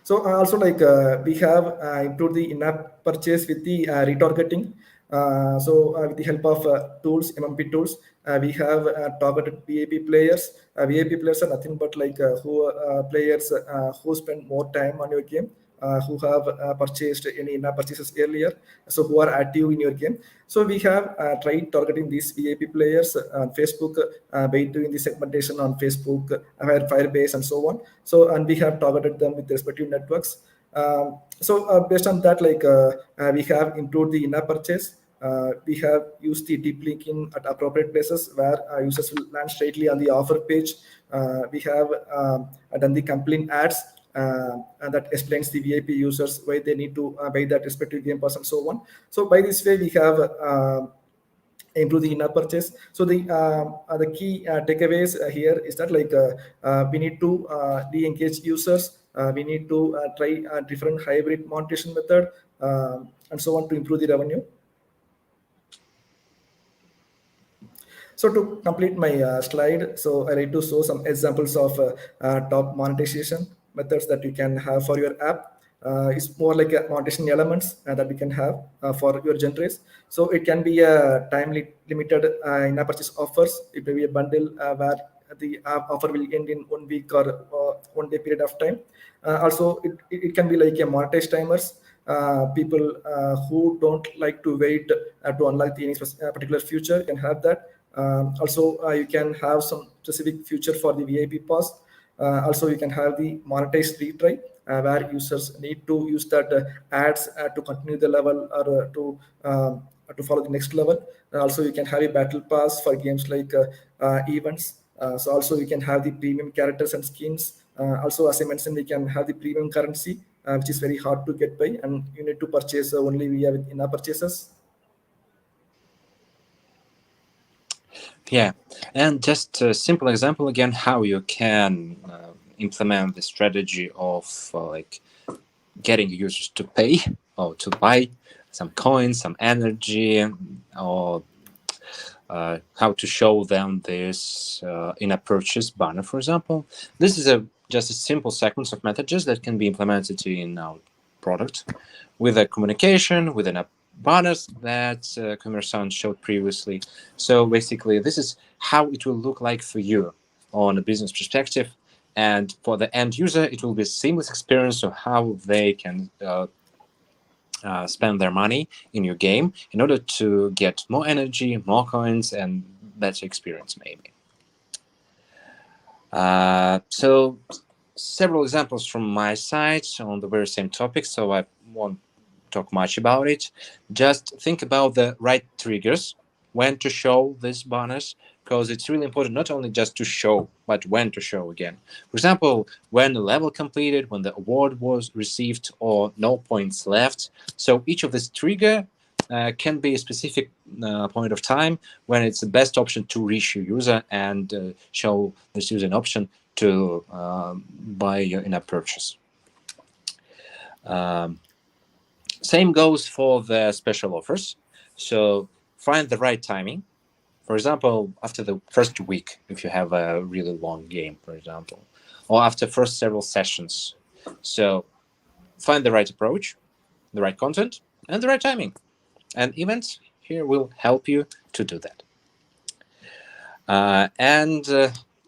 So also we have improved the in-app purchase with the retargeting. With the help of tools, MMP tools, we have targeted VIP players. VIP players are nothing but like who players who spend more time on your game, who have purchased any in-app purchases earlier, so who are active in your game. So we have tried targeting these VIP players on Facebook by doing the segmentation on Facebook, Firebase, and so on. So and we have targeted them with respective networks. Based on that, we have improved the in-app purchase. We have used the deep linking at appropriate places where users will land straightly on the offer page. We have done the compelling ads and that explains the VIP users why they need to buy that respective game pass and so on. So by this way, we have improve the in-app purchase. So the key takeaways here is that we need to re-engage users. We need to try different hybrid monetization method and so on to improve the revenue. So to complete my slide, so I need to show some examples of top monetization methods that you can have for your app. It's more like a monetization elements that we can have for your genres. So it can be a limited in-app purchase offers. It may be a bundle where the app offer will end in 1 week or 1 day period of time. Also, it can be like a monetized timers. People who don't like to wait to unlock the any particular feature can have that. Also, you can have some specific feature for the VIP pass. Also, you can have the monetized retry, where users need to use that ads to continue the level or to follow the next level. Also, you can have a battle pass for games like events. So also you can have the premium characters and skins. Also, as I mentioned, we can have the premium currency, which is very hard to get by, and you need to purchase only via in-app purchases. Yeah, and just a simple example again how you can implement the strategy of like getting users to pay or to buy some coins, some energy, or how to show them this in a purchase banner, for example. This is just a simple sequence of messages that can be implemented in our product with a communication, with an app banners that Kumer-san showed previously. So basically, this is how it will look like for you on a business perspective. And for the end user, it will be a seamless experience of how they can spend their money in your game in order to get more energy, more coins, and better experience, maybe. So several examples from my side on the very same topic, so I won't talk much about it. Just think about the right triggers when to show this bonus, because it's really important not only just to show, but when to show again. For example, when the level completed, when the award was received, or no points left. So each of this trigger can be a specific point of time when it's the best option to reach your user and show this user an option to buy your in-app purchase. Same goes for the special offers. So find the right timing. For example, after the first week, if you have a really long game, for example, or after first several sessions. So find the right approach, the right content, and the right timing. And events here will help you to do that. And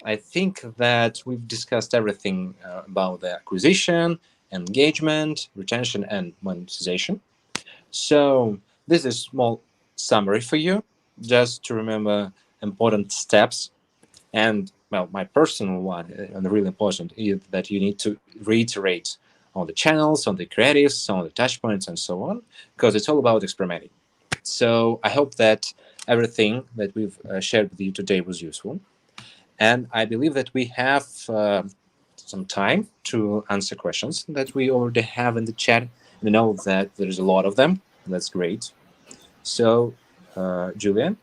I think that we've discussed everything about the acquisition, engagement, retention, and monetization. So this is a small summary for you, just to remember important steps. And well, my personal one, and really important, is that you need to reiterate on the channels, on the creatives, on the touch points, and so on, because it's all about experimenting. So I hope that everything that we've shared with you today was useful. And I believe that we have some time to answer questions that we already have in the chat. We know that there's a lot of them. That's great. So, Julian?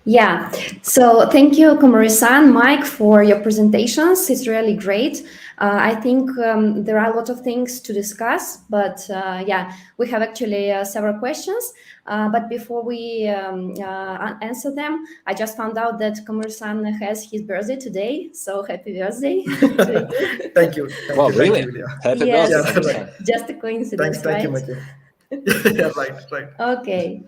Yeah, so thank you, Komori-san, Mike, for your presentations. It's really great. I think there are a lot of things to discuss, but yeah, we have actually several questions. But before we answer them, I just found out that Komori-san has his birthday today. So happy birthday to you. Thank you. Well, really? Thank you, Julia. Happy Yes, birthday, Yeah, Komur-san. right. just a coincidence, Thank you, right? Michael. Yeah, right. Okay,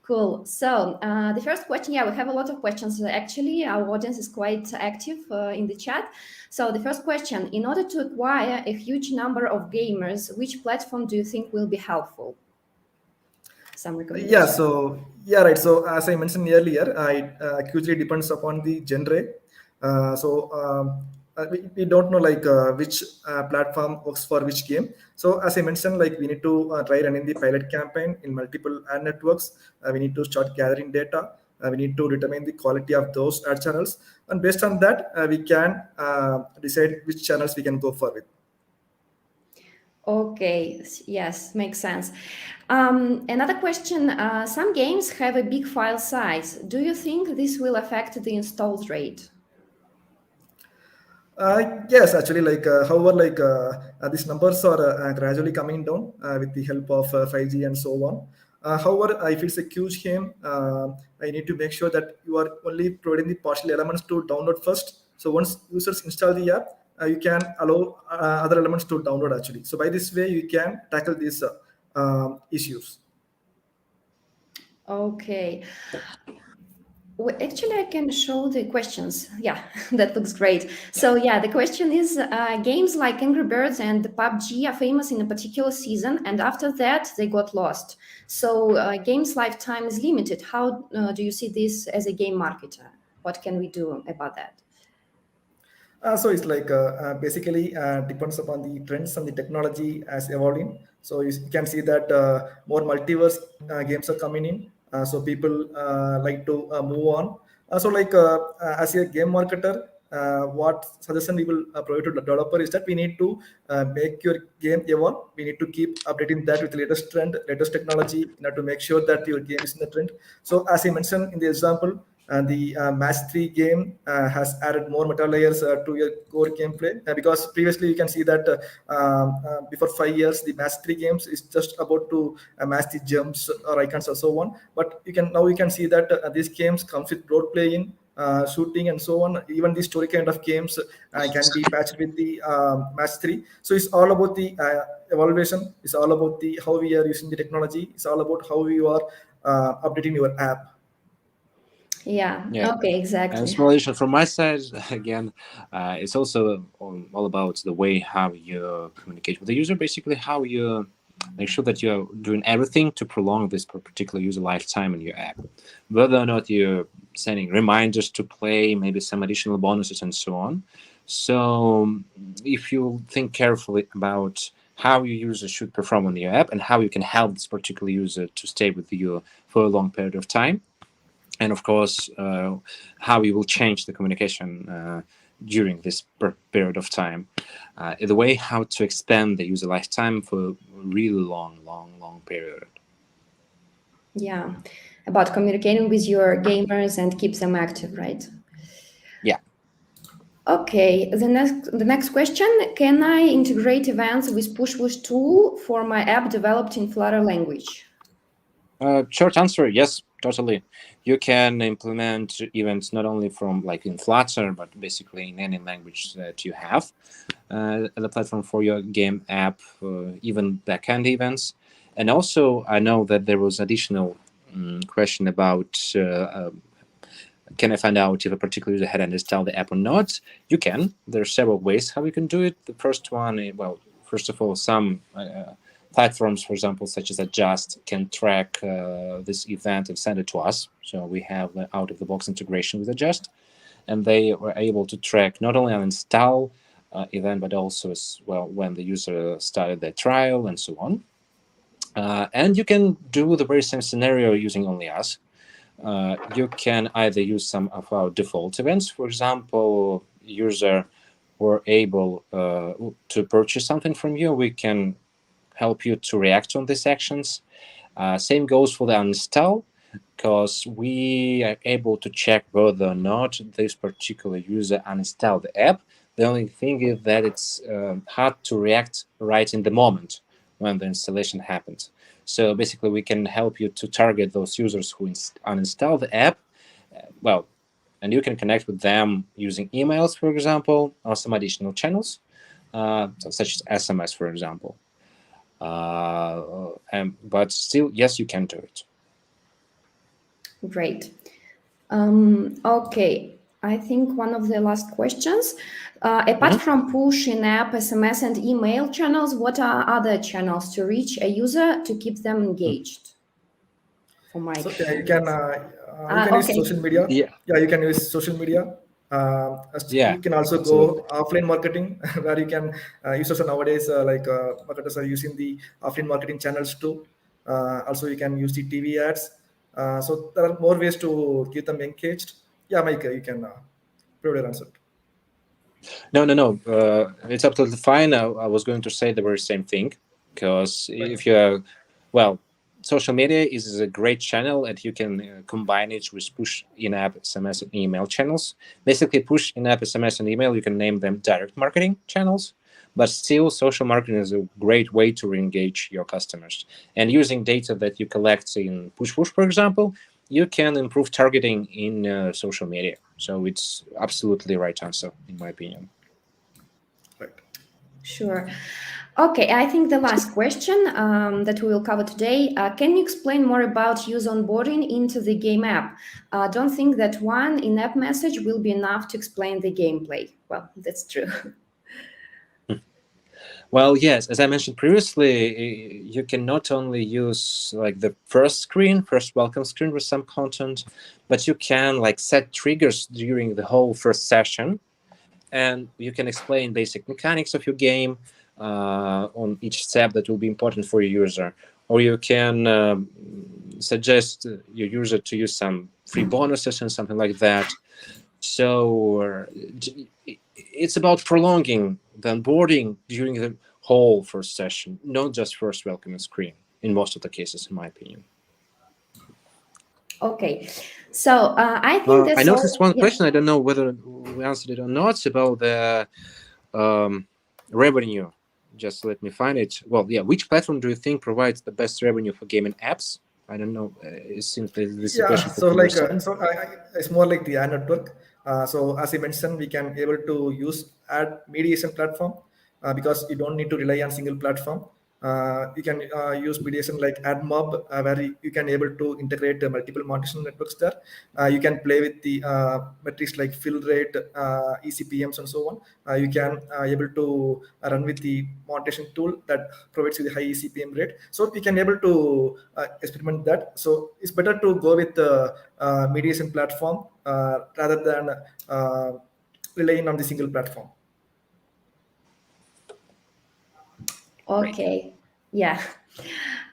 cool. So the first question, yeah, we have a lot of questions. Actually, our audience is quite active in the chat. So the first question, in order to acquire a huge number of gamers, which platform do you think will be helpful? Some Yeah, recommendation. so yeah, right. So as I mentioned earlier, it hugely depends upon the genre. We don't know which platform works for which game. So as I mentioned, like we need to try running the pilot campaign in multiple ad networks. We need to start gathering data. We need to determine the quality of those ad channels, and based on that, we can decide which channels we can go for with. Okay, yes, makes sense. Another question, some games have a big file size. Do you think this will affect the install rate? Yes, actually, however, these numbers are gradually coming down with the help of 5G and so on. However, if it's a huge game, I need to make sure that you are only providing the partial elements to download first. So once users install the app, you can allow other elements to download actually. So by this way, you can tackle these issues. Okay. Actually, I can show the questions. Yeah, that looks great. So, yeah, the question is games like Angry Birds and PUBG are famous in a particular season, and after that, they got lost. So, games' lifetime is limited. How do you see this as a game marketer? What can we do about that? So it's basically depends upon the trends and the technology as evolving. So you can see that more multiverse games are coming in. So people like to move on. As a game marketer, what suggestion we will provide to the developer is that we need to make your game evolve. We need to keep updating that with the latest trend, latest technology, to make sure that your game is in the trend. So as I mentioned in the example, and the match 3 game has added more meta layers to your core gameplay because previously you can see that before 5 years the match 3 games is just about to match the jumps or icons or so on, but you can see that these games comes with role playing, shooting and so on. Even the story kind of games can be patched with the match 3. So it's all about the evaluation. It's all about the how we are using the technology. It's all about how you are updating your app. Yeah, Yeah. okay, And exactly. small addition from my side, again, it's also all about the way how you communicate with the user, basically how you make sure that you're doing everything to prolong this particular user lifetime in your app. Whether or not you're sending reminders to play, maybe some additional bonuses and so on. So if you think carefully about how your user should perform on your app and how you can help this particular user to stay with you for a long period of time, and of course how you will change the communication during this period of time, the way how to expand the user lifetime for a really long period. Yeah, about communicating with your gamers and keep them active, right? Yeah. Okay, the next question, can I integrate events with push tool for my app developed in Flutter language? Short answer, yes, totally. You can implement events not only from like in Flutter, but basically in any language that you have the platform for your game app, even backend events. And also, I know that there was additional question about can I find out if a particular user had installed the app or not? You can. There are several ways how you can do it. The first one, well, first of all, some platforms, for example, such as Adjust, can track this event and send it to us. So we have out-of-the-box integration with Adjust, and they were able to track not only an install event, but also as well when the user started their trial and so on. And you can do the very same scenario using only us. You can either use some of our default events. For example, user were able to purchase something from you. We can help you to react on these actions. Same goes for the uninstall, because we are able to check whether or not this particular user uninstalled the app. The only thing is that it's hard to react right in the moment when the installation happens. So basically, we can help you to target those users who uninstall the app. Well, and you can connect with them using emails, for example, or some additional channels, such as SMS, for example. But still, yes, you can do it. Great. Okay, I think one of the last questions. Apart Mhm. from push in-app, SMS, and email channels, what are other channels to reach a user to keep them engaged? For So Mike, yeah, I guess. you can use Okay, social media. Yeah, Yeah, you can use social media. yeah, You can also absolutely. go offline marketing, where you can users are nowadays marketers are using the offline marketing channels too. Also, you can use the TV ads. So there are more ways to keep them engaged. Yeah, Mike, you can provide your answer. No. It's absolutely fine. I was going to say the very same thing because Right. if you're, well, social media is a great channel and you can combine it with push in-app SMS and email channels. Basically, push in-app SMS and email, you can name them direct marketing channels, but still social marketing is a great way to re-engage your customers. And using data that you collect in push, for example, you can improve targeting in social media. So it's absolutely the right answer, in my opinion. Right. Sure. Okay, I think the last question that we will cover today. Can you explain more about user onboarding into the game app? Don't think that one in-app message will be enough to explain the gameplay. Well, that's true. Well, yes, as I mentioned previously, you can not only use like the first welcome screen with some content, but you can like set triggers during the whole first session, and you can explain basic mechanics of your game on each step that will be important for your user. Or you can suggest your user to use some free bonuses and something like that. So it's about prolonging the onboarding during the whole first session, not just first welcoming screen, in most of the cases, in my opinion. Okay, so I think I that's noticed all. one Yeah. question. I don't know whether we answered it or not. about the um, revenue. Just let me find it. Well, yeah. Which platform do you think provides the best revenue for gaming apps? I don't know. It seems that this is a Yeah, question for so like Kumar-san. it's more like the ad network. So as I mentioned, we can able to use ad mediation platform because you don't need to rely on single platform. You can use mediation like AdMob, where you can able to integrate multiple monetization networks there. You can play with the metrics like fill rate, ECPMs, and so on. You can able to run with the monetization tool that provides you the high ECPM rate. So we can able to experiment that. So it's better to go with the mediation platform rather than relying on the single platform. Great. Okay. Yeah.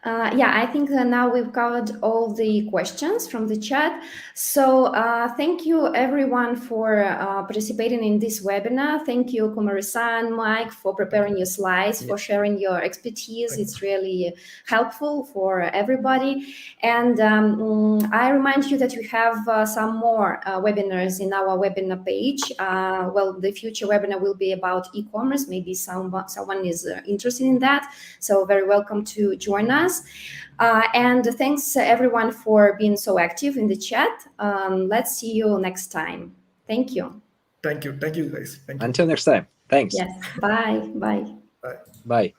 Yeah, I think now we've covered all the questions from the chat. So thank you everyone for participating in this webinar. Thank you, Kumari-san, Mike, for preparing your slides, Yeah. for sharing your expertise. Thank It's really helpful for everybody. And I remind you that we have some more webinars in our webinar page. Well, the future webinar will be about e-commerce. Maybe someone is interested in that. So very welcome to join us. And thanks everyone for being so active in the chat. Let's see you next time. Thank you. thank you guys. Thank you. Until next time. Thanks. Yes. Bye. Bye. Bye. Bye.